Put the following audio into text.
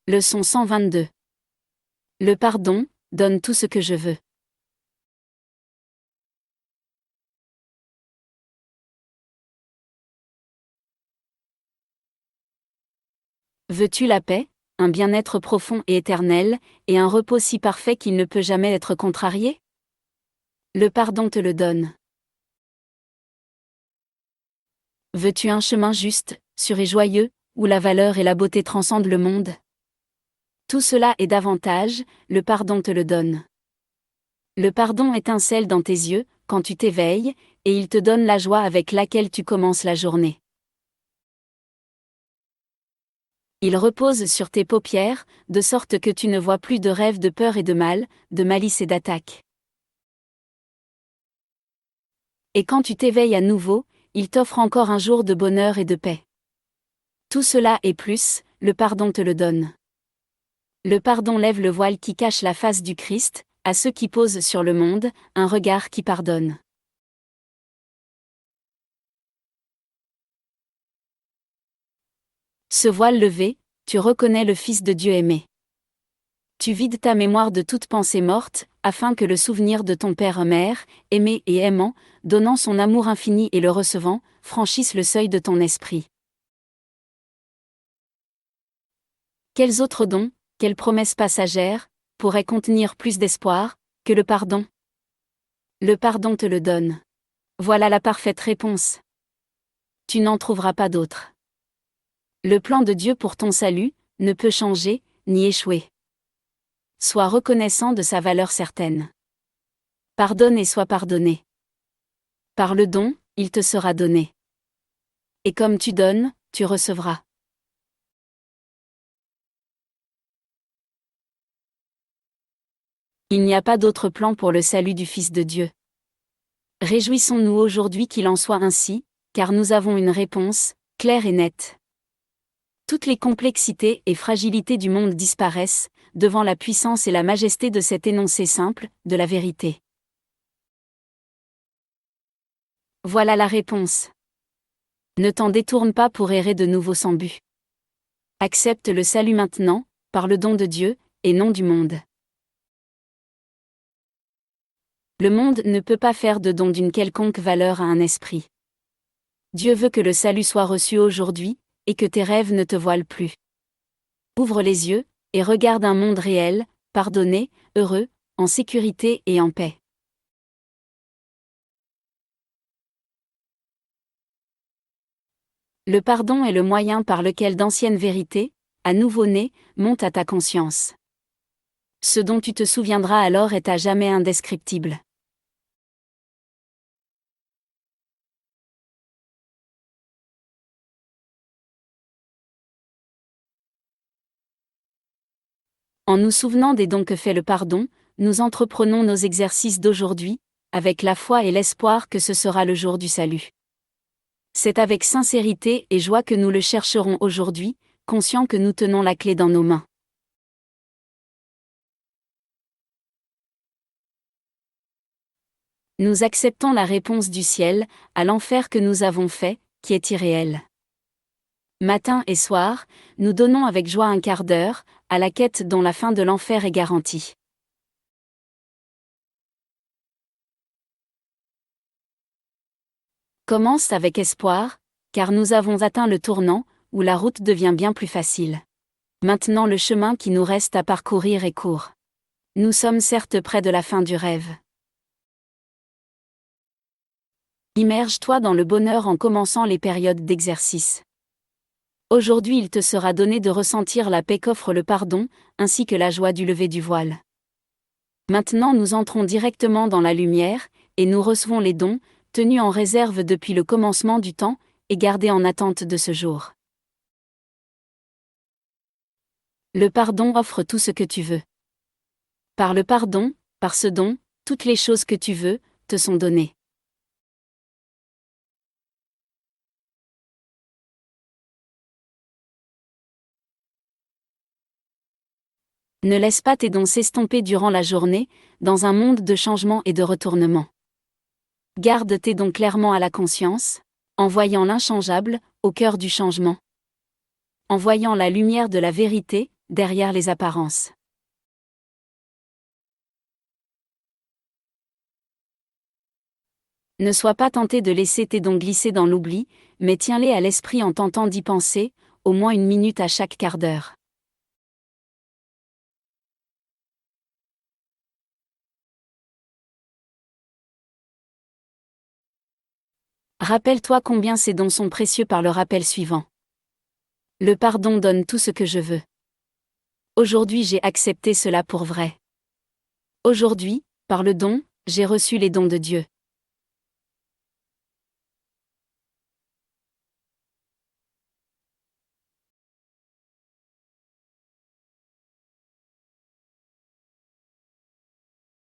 Leçon 122. Le pardon donne tout ce que je veux. Veux-tu la paix, un bien-être profond et éternel, et un repos si parfait qu'il ne peut jamais être contrarié? Le pardon te le donne. Veux-tu un chemin juste, sûr et joyeux, où la valeur et la beauté transcendent le monde? Tout cela et davantage, le pardon te le donne. Le pardon étincelle dans tes yeux, quand tu t'éveilles, et il te donne la joie avec laquelle tu commences la journée. Il repose sur tes paupières, de sorte que tu ne vois plus de rêves de peur et de mal, de malice et d'attaque. Et quand tu t'éveilles à nouveau, il t'offre encore un jour de bonheur et de paix. Tout cela et plus, le pardon te le donne. Le pardon lève le voile qui cache la face du Christ, à ceux qui posent sur le monde, un regard qui pardonne. Ce voile levé, tu reconnais le Fils de Dieu aimé. Tu vides ta mémoire de toute pensée morte, afin que le souvenir de ton Père-Mère, aimé et aimant, donnant son amour infini et le recevant, franchisse le seuil de ton esprit. Quels autres dons, quelles promesses passagères, pourraient contenir plus d'espoir, que le pardon? Le pardon te le donne. Voilà la parfaite réponse. Tu n'en trouveras pas d'autre. Le plan de Dieu pour ton salut ne peut changer, ni échouer. Sois reconnaissant de sa valeur certaine. Pardonne et sois pardonné. Par le don, il te sera donné. Et comme tu donnes, tu recevras. Il n'y a pas d'autre plan pour le salut du Fils de Dieu. Réjouissons-nous aujourd'hui qu'il en soit ainsi, car nous avons une réponse, claire et nette. Toutes les complexités et fragilités du monde disparaissent, devant la puissance et la majesté de cet énoncé simple, de la vérité. Voilà la réponse. Ne t'en détourne pas pour errer de nouveau sans but. Accepte le salut maintenant, par le don de Dieu, et non du monde. Le monde ne peut pas faire de don d'une quelconque valeur à un esprit. Dieu veut que le salut soit reçu aujourd'hui, et que tes rêves ne te voilent plus. Ouvre les yeux, et regarde un monde réel, pardonné, heureux, en sécurité et en paix. Le pardon est le moyen par lequel d'anciennes vérités, à nouveau-nées, montent à ta conscience. Ce dont tu te souviendras alors est à jamais indescriptible. En nous souvenant des dons que fait le pardon, nous entreprenons nos exercices d'aujourd'hui, avec la foi et l'espoir que ce sera le jour du salut. C'est avec sincérité et joie que nous le chercherons aujourd'hui, conscients que nous tenons la clé dans nos mains. Nous acceptons la réponse du ciel, à l'enfer que nous avons fait, qui est irréel. Matin et soir, nous donnons avec joie un quart d'heure, à la quête dont la fin de l'enfer est garantie. Commence avec espoir, car nous avons atteint le tournant, où la route devient bien plus facile. Maintenant le chemin qui nous reste à parcourir est court. Nous sommes certes près de la fin du rêve. Immerge-toi dans le bonheur en commençant les périodes d'exercice. Aujourd'hui il te sera donné de ressentir la paix qu'offre le pardon, ainsi que la joie du lever du voile. Maintenant nous entrons directement dans la lumière, et nous recevons les dons, tenus en réserve depuis le commencement du temps, et gardés en attente de ce jour. Le pardon offre tout ce que tu veux. Par le pardon, par ce don, toutes les choses que tu veux, te sont données. Ne laisse pas tes dons s'estomper durant la journée, dans un monde de changement et de retournement. Garde tes dons clairement à la conscience, en voyant l'inchangeable, au cœur du changement. En voyant la lumière de la vérité, derrière les apparences. Ne sois pas tenté de laisser tes dons glisser dans l'oubli, mais tiens-les à l'esprit en tentant d'y penser, au moins 1 minute à chaque quart d'heure. Rappelle-toi combien ces dons sont précieux par le rappel suivant. Le pardon donne tout ce que je veux. Aujourd'hui j'ai accepté cela pour vrai. Aujourd'hui, par le don, j'ai reçu les dons de Dieu.